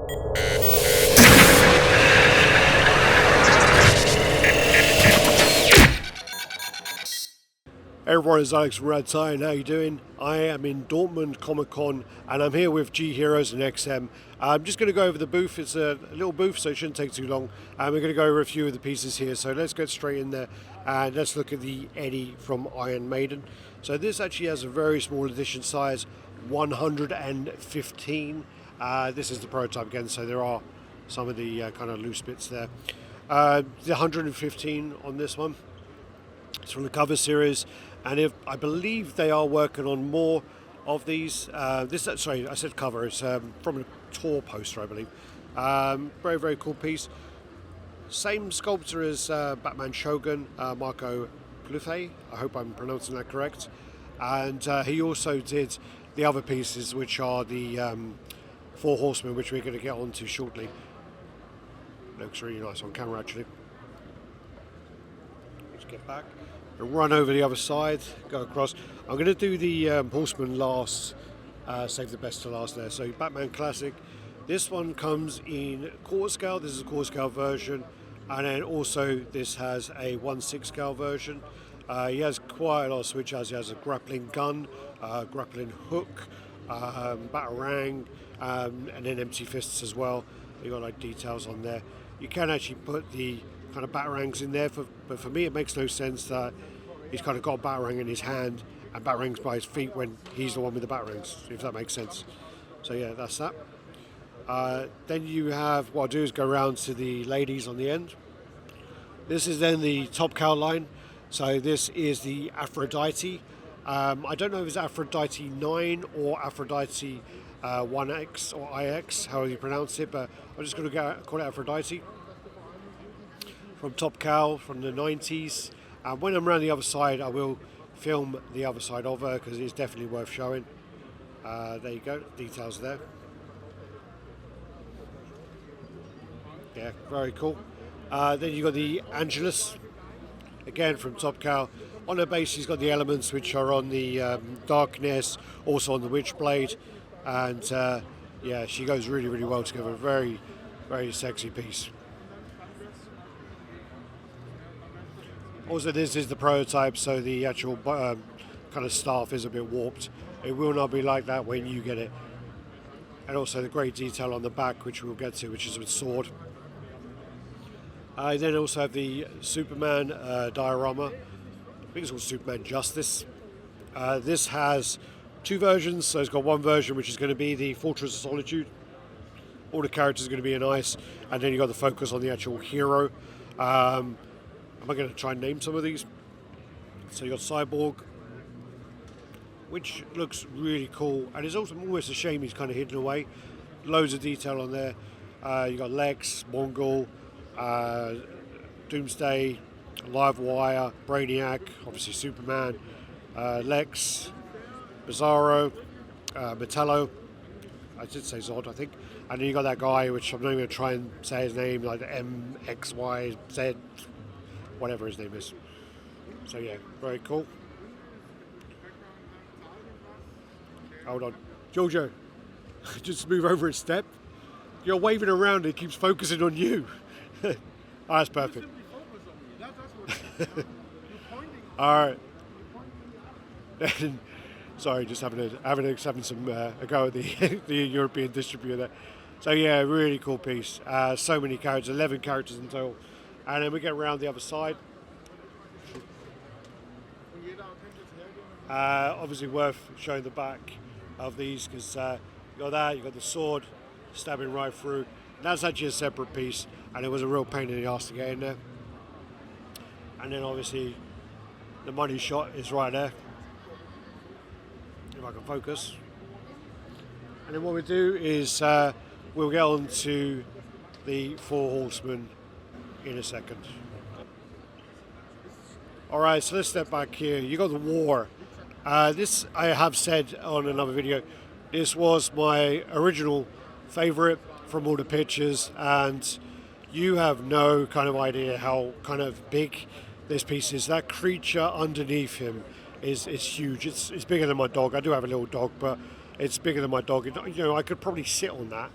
Hey everyone, it's Alex from Red Tie, and how you doing? I am in Dortmund Comic Con, and I'm here with GHeroes and XM. I'm just going to go over the booth. It's a little booth, so it shouldn't take too long. And we're going to go over a few of the pieces here. So let's get straight in there, and let's look at the Eddie from Iron Maiden. So this actually has a very small edition size, 115. This is the prototype again, so there are some of the kind of loose bits there. The 115 on this one. It's from the cover series, and I believe they are working on more of these. Sorry, I said cover. It's from a tour poster, I believe. Very, very cool piece. Same sculptor as Batman Shogun, Marco Pluffet. I hope I'm pronouncing that correct. And he also did the other pieces, which are the Four Horsemen, which we're going to get onto shortly. Looks really nice on camera, actually. Let's get back. And run over the other side, go across. I'm going to do the Horseman last, save the best to last there. So Batman Classic. This one comes in quarter scale. This is a quarter scale version. And then also this has a 1/6 scale version. He has quite a lot of switches. He has a grappling gun, grappling hook, batarang, and then empty fists as well. You got like details on there. You can actually put the kind of batarangs in there, but for me it makes no sense that he's kind of got a batarang in his hand and batarangs by his feet when he's the one with the batarangs, if that makes sense. So yeah, that's that. Then you have, what I'll do is go around to the ladies on the end. This is then the top cowl line. So this is the Aphrodite. I don't know if it's Aphrodite 9 or Aphrodite 1X or IX, however you pronounce it, but I'm just going to call it Aphrodite. From Top Cow from the 90s. When I'm around the other side, I will film the other side of her because it's definitely worth showing. There you go, details there. Yeah, very cool. Then you've got the Angelus, again from Top Cow. On her base, she's got the elements which are on the Darkness, also on the Witchblade, and yeah, she goes really, really well together. Very, very sexy piece. Also, this is the prototype, so the actual kind of staff is a bit warped. It will not be like that when you get it. And also the great detail on the back, which we'll get to, which is with sword. I then also have the Superman diorama. I think it's called Superman Justice. This has two versions, so it's got one version which is going to be the Fortress of Solitude. All the characters are going to be in ice, and then you've got the focus on the actual hero. Am I going to try and name some of these? So you got Cyborg, which looks really cool, and it's also almost a shame he's kind of hidden away. Loads of detail on there. You got Lex, Mongol, Doomsday, Livewire, Brainiac, obviously Superman, Lex, Bizarro, Metallo. I did say Zod, I think. And then you got that guy, which I'm not even going to try and say his name, like MXYZ. Whatever his name is. So yeah, very cool. Hold on. Jojo, just move over a step. You're waving around, it keeps focusing on you. Oh, that's perfect. Alright. Sorry, just having some a go at the the European distributor there. So yeah, really cool piece. So many characters, 11 characters in total. And then we get around the other side. Obviously worth showing the back of these because you got that, you got the sword stabbing right through. And that's actually a separate piece, and it was a real pain in the ass to get in there. And then obviously the money shot is right there. If I can focus. And then what we do is we'll get on to the Four Horsemen in a second. Alright, so let's step back here. You got the war. This, I have said on another video, this was my original favourite from all the pictures, and you have no kind of idea how kind of big this piece is. That creature underneath him is huge. It's bigger than my dog. I do have a little dog, but it's bigger than my dog. You know, I could probably sit on that.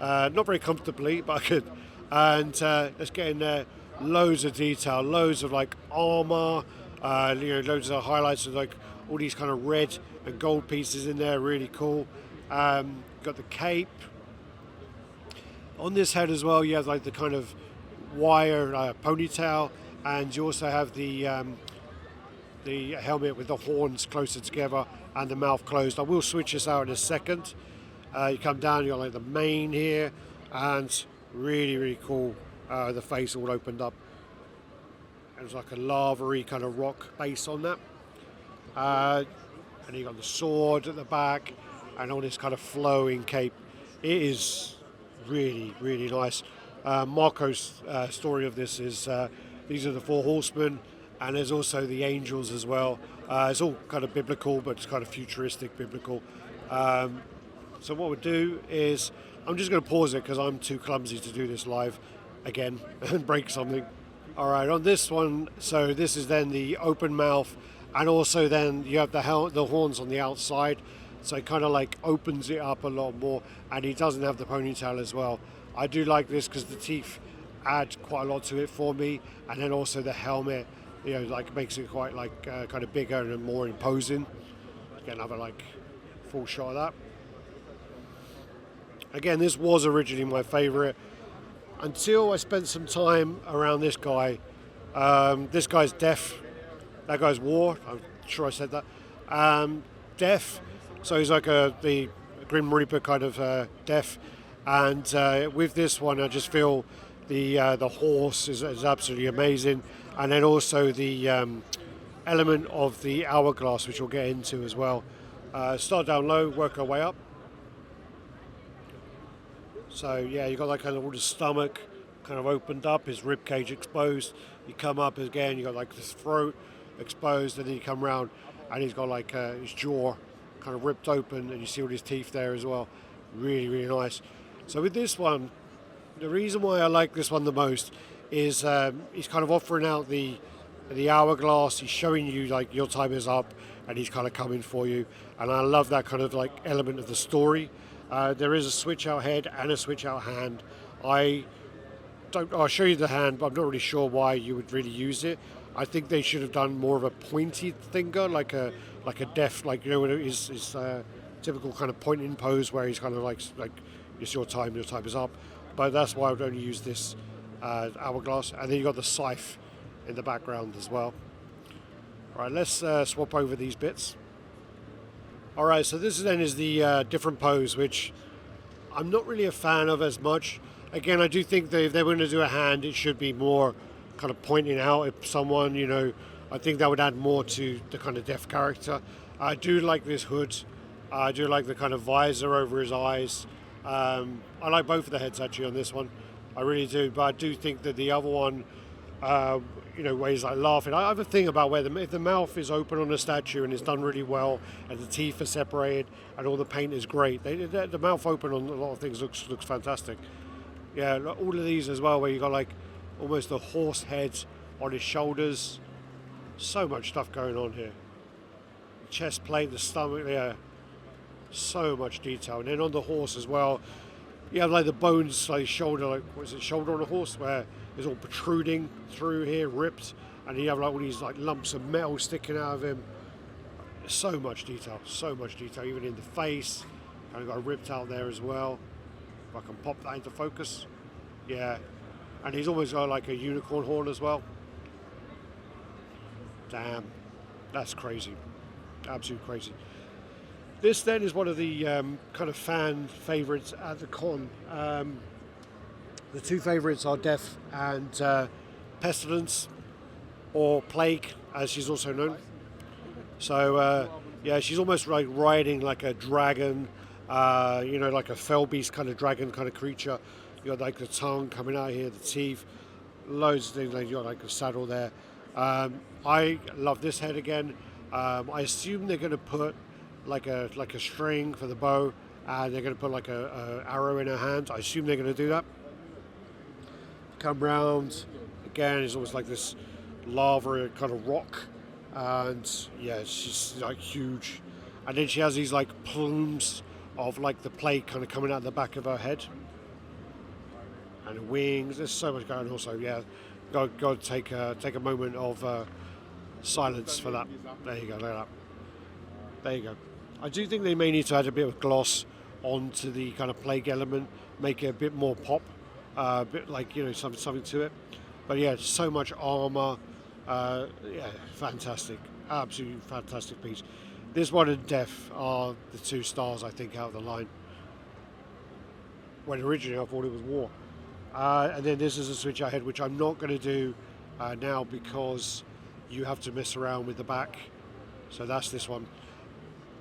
not very comfortably, but I could. And let's get in there. Loads of detail, loads of like armor, loads of highlights of like all these kind of red and gold pieces in there. Really cool. Got the cape on this head as well. You have like the kind of wire ponytail, and you also have the helmet with the horns closer together and the mouth closed. I will switch this out in a second. You come down, you got like the mane here, and really cool. The face all opened up. There's like a lava-y kind of rock base on that. And you got the sword at the back, and all this kind of flowing cape. It is really nice. Marco's story of this is these are the four horsemen, and there's also the angels as well. It's all kind of biblical, but it's kind of futuristic biblical. So what we'll do is, I'm just going to pause it because I'm too clumsy to do this live again and break something. All right, on this one, so this is then the open mouth, and also then you have the horns on the outside, so it kind of like opens it up a lot more, and he doesn't have the ponytail as well. I do like this because the teeth add quite a lot to it for me, and then also the helmet, like makes it quite like kind of bigger and more imposing. Get another like full shot of that. Again, this was originally my favorite until I spent some time around this guy. This guy's deaf. That guy's war. I'm sure I said that. Deaf. So he's like the Grim Reaper kind of deaf. And with this one, I just feel the horse is absolutely amazing. And then also the element of the hourglass, which we'll get into as well. Start down low, work our way up. So yeah, you got like kind of all the stomach kind of opened up, his rib cage exposed. You come up again, you got like his throat exposed, and then you come round, and he's got like his jaw kind of ripped open, and you see all his teeth there as well. Really nice. So with this one, the reason why I like this one the most is he's kind of offering out the hourglass. He's showing you like your time is up, and he's kind of coming for you. And I love that kind of like element of the story. There is a switch out head and a switch out hand. I'll show you the hand, but I'm not really sure why you would really use it. I think they should have done more of a pointed finger, like a deaf, like his typical kind of pointing pose where he's kind of like it's your time is up. But that's why I would only use this hourglass. And then you got the scythe in the background as well. All right, let's swap over these bits. All right, so this then is the different pose, which I'm not really a fan of as much. Again, I do think that if they were going to do a hand, it should be more kind of pointing out at someone, I think that would add more to the kind of deaf character. I do like this hood. I do like the kind of visor over his eyes. I like both of the heads actually on this one. I really do, but I do think that the other one, where he's like laughing. I have a thing about where if the mouth is open on a statue and it's done really well, and the teeth are separated, and all the paint is great. The mouth open on a lot of things looks fantastic. Yeah, all of these as well, where you got like almost a horse head on his shoulders. So much stuff going on here. Chest plate, the stomach, yeah. So much detail. And then on the horse as well, you have like the bones, like shoulder, like shoulder on a horse, where it's all protruding through here, ripped, and you have like all these like lumps of metal sticking out of him. So much detail, even in the face. Kind of got ripped out there as well. If I can pop that into focus, yeah. And he's almost got like a unicorn horn as well. Damn, that's crazy, absolute crazy. This then is one of the kind of fan favourites at the con. The two favourites are Death and Pestilence, or Plague, as she's also known. So yeah, she's almost like riding like a dragon, like a fell beast kind of dragon kind of creature. You got like the tongue coming out here, the teeth, loads of things. Like you got like a saddle there. I love this head again. I assume they're going to put like a string for the bow, and they're going to put like a arrow in her hand. I assume they're going to do that. Come round again. It's almost like this lava kind of rock, and yeah, she's like huge. And then she has these like plumes of like the plague kind of coming out the back of her head. and the wings. There's so much going on. Also, yeah, got to take a moment of silence for that. There you go, look at that. There you go. I do think they may need to add a bit of gloss onto the kind of plague element, make it a bit more pop, a bit like, you know, something to it. But yeah, so much armor. Yeah, fantastic, absolutely fantastic piece. This one and Death are the 2 stars I think out of the line. When originally I thought it was War. And then this is a switch ahead, which I'm not going to do now because you have to mess around with the back. So that's this one.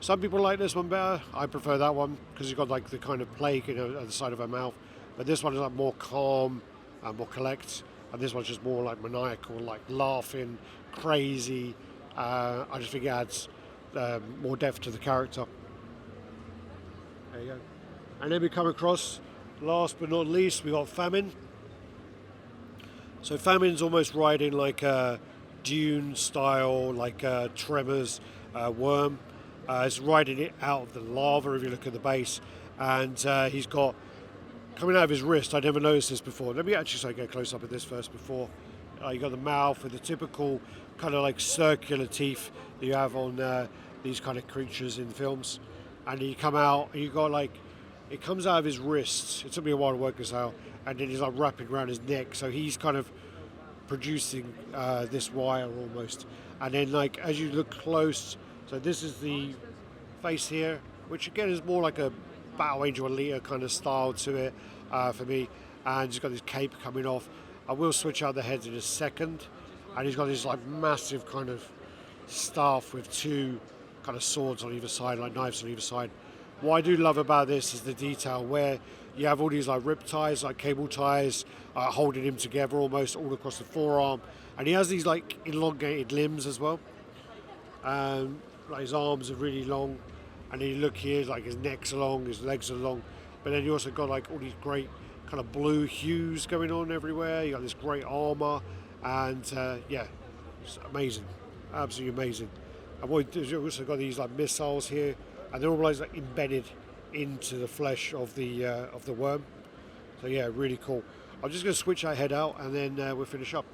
Some people like this one better. I prefer that one because you've got like the kind of plague, you know, at the side of her mouth. But this one is like more calm and more collect. And this one's just more like maniacal, like laughing, crazy. I just think it adds more depth to the character. There you go. And then we come across, last but not least, we got Famine. So Famine's almost riding like a Dune style, like a Tremors worm. It's riding it out of the lava if you look at the base. And he's got, coming out of his wrist, I never noticed this before. Let me actually get close up at this first before. You got the mouth with the typical kind of like circular teeth that you have on these kind of creatures in films. And you come out, and you got like, it comes out of his wrists. It took me a while to work this out. And then he's like wrapping around his neck. So he's kind of producing this wire almost. And then like, as you look close, so this is the face here, which again is more like a Battle Angel Alita kind of style to it for me. And he's got this cape coming off. I will switch out the heads in a second. And he's got this like massive kind of staff with 2 kind of swords on either side, like knives on either side. What I do love about this is the detail where you have all these like rip ties, like cable ties, holding him together almost all across the forearm. And he has these like elongated limbs as well. Like his arms are really long. And then you look here, like his neck's long, his legs are long. But then you also got like all these great kind of blue hues going on everywhere. You got this great armor. And yeah, it's amazing. Absolutely amazing. And what you also got these like missiles here. And they're always like embedded into the flesh of the worm. So yeah, really cool. I'm just going to switch our head out and then we'll finish up.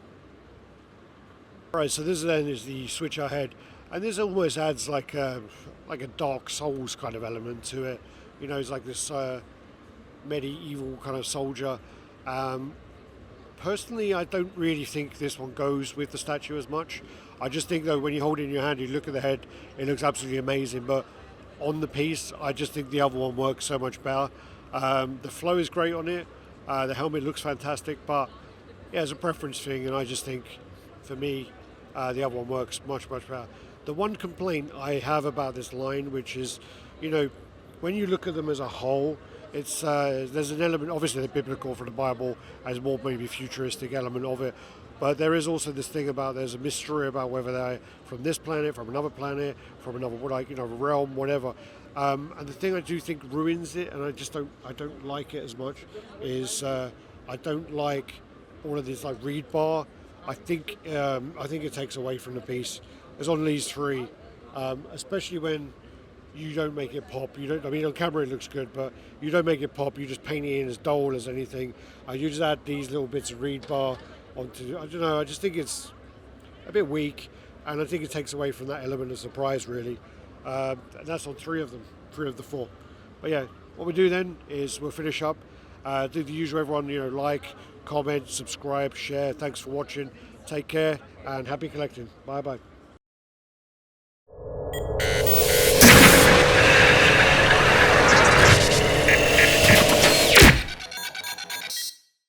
Alright, so this then is the switch our head, and this almost adds like a Dark Souls kind of element to it. You know, it's like this medieval kind of soldier. Personally, I don't really think this one goes with the statue as much. I just think though, when you hold it in your hand, you look at the head, it looks absolutely amazing. But on the piece, I just think the other one works so much better. The flow is great on it. The helmet looks fantastic, but yeah, it's a preference thing, and I just think, for me, the other one works much better. The one complaint I have about this line, which is, you know, when you look at them as a whole, it's there's an element, obviously they're biblical from the Bible, as more maybe futuristic element of it, but there is also this thing about there's a mystery about whether they're from this planet, from another planet, from another, like, you know, realm, whatever. And the thing I do think ruins it, and I don't like it as much, is I don't like all of this like reed bar. I think it takes away from the piece. It's on these 3, especially when you don't make it pop. You don't. I mean, on camera it looks good, but you don't make it pop. You just paint it in as dull as anything. You just add these little bits of reed bar onto. I don't know. I just think it's a bit weak, and I think it takes away from that element of surprise, really. And that's on 3 of them, 3 of the 4. But yeah, what we do then is we'll finish up. Do the usual, everyone, you know, like, comment, subscribe, share. Thanks for watching. Take care and happy collecting. Bye bye.